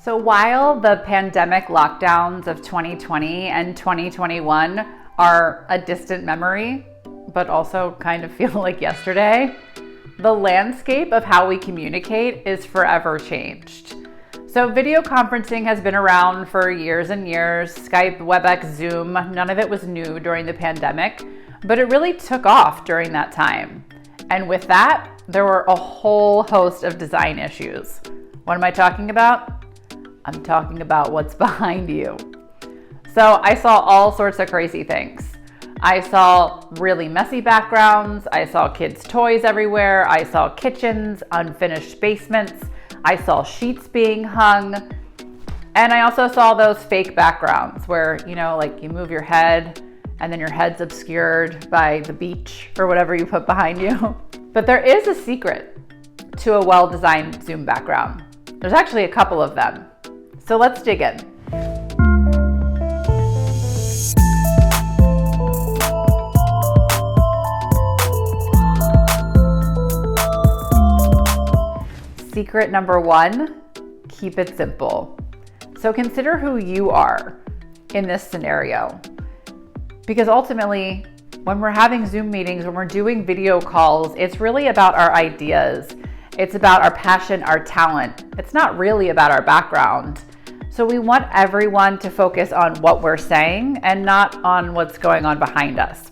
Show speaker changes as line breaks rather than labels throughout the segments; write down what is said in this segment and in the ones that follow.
So while the pandemic lockdowns of 2020 and 2021 are a distant memory, but also kind of feel like yesterday, the landscape of how we communicate is forever changed. So video conferencing has been around for years and years. Skype, WebEx, Zoom, none of it was new during the pandemic, but it really took off during that time. And with that, there were a whole host of design issues. What am I talking about? I'm talking about what's behind you. So I saw all sorts of crazy things. I saw really messy backgrounds. I saw kids' toys everywhere. I saw kitchens, unfinished basements. I saw sheets being hung. And I also saw those fake backgrounds where, like you move your head and then your head's obscured by the beach or whatever you put behind you. But there is a secret to a well-designed Zoom background. There's actually a couple of them. So let's dig in. Secret number one, keep it simple. So consider who you are in this scenario. Because ultimately, when we're having Zoom meetings, when we're doing video calls, it's really about our ideas. It's about our passion, our talent. It's not really about our background. So we want everyone to focus on what we're saying and not on what's going on behind us.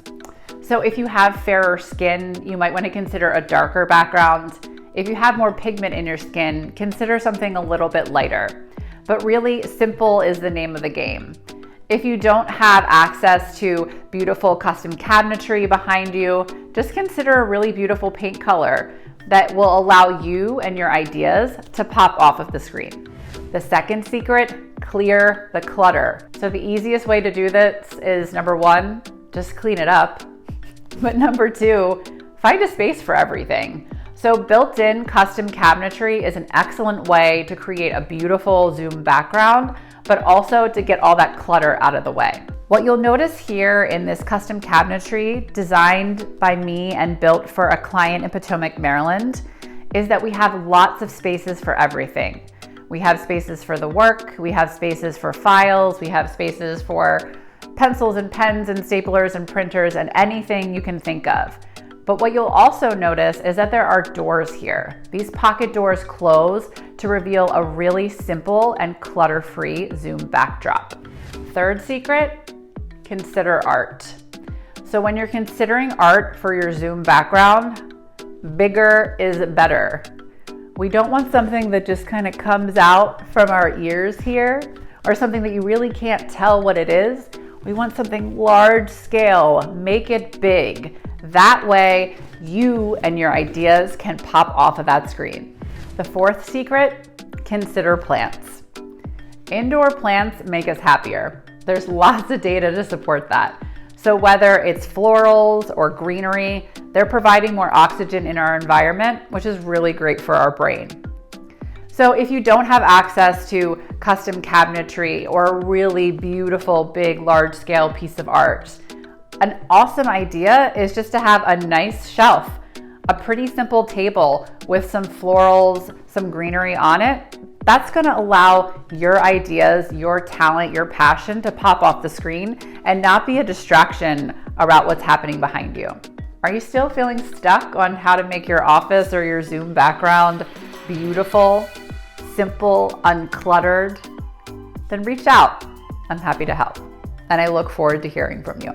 So if you have fairer skin, you might want to consider a darker background. If you have more pigment in your skin, consider something a little bit lighter. But really, simple is the name of the game. If you don't have access to beautiful custom cabinetry behind you, just consider a really beautiful paint color that will allow you and your ideas to pop off of the screen. The second secret, clear the clutter. So the easiest way to do this is number one, just clean it up. But number two, find a space for everything. So built-in custom cabinetry is an excellent way to create a beautiful Zoom background, but also to get all that clutter out of the way. What you'll notice here in this custom cabinetry designed by me and built for a client in Potomac, Maryland, is that we have lots of spaces for everything. We have spaces for the work, we have spaces for files, we have spaces for pencils and pens and staplers and printers and anything you can think of. But what you'll also notice is that there are doors here. These pocket doors close to reveal a really simple and clutter-free Zoom backdrop. Third secret, consider art. So when you're considering art for your Zoom background, bigger is better. We don't want something that just kind of comes out from our ears here, or something that you really can't tell what it is. We want something large scale, make it big. That way, you and your ideas can pop off of that screen. The fourth secret, consider plants. Indoor plants make us happier. There's lots of data to support that. So whether it's florals or greenery, they're providing more oxygen in our environment, which is really great for our brain. So if you don't have access to custom cabinetry or a really beautiful, big, large-scale piece of art, an awesome idea is just to have a nice shelf, a pretty simple table with some florals, some greenery on it. That's going to allow your ideas, your talent, your passion to pop off the screen and not be a distraction about what's happening behind you. Are you still feeling stuck on how to make your office or your Zoom background beautiful, simple, uncluttered? Then reach out. I'm happy to help. And I look forward to hearing from you.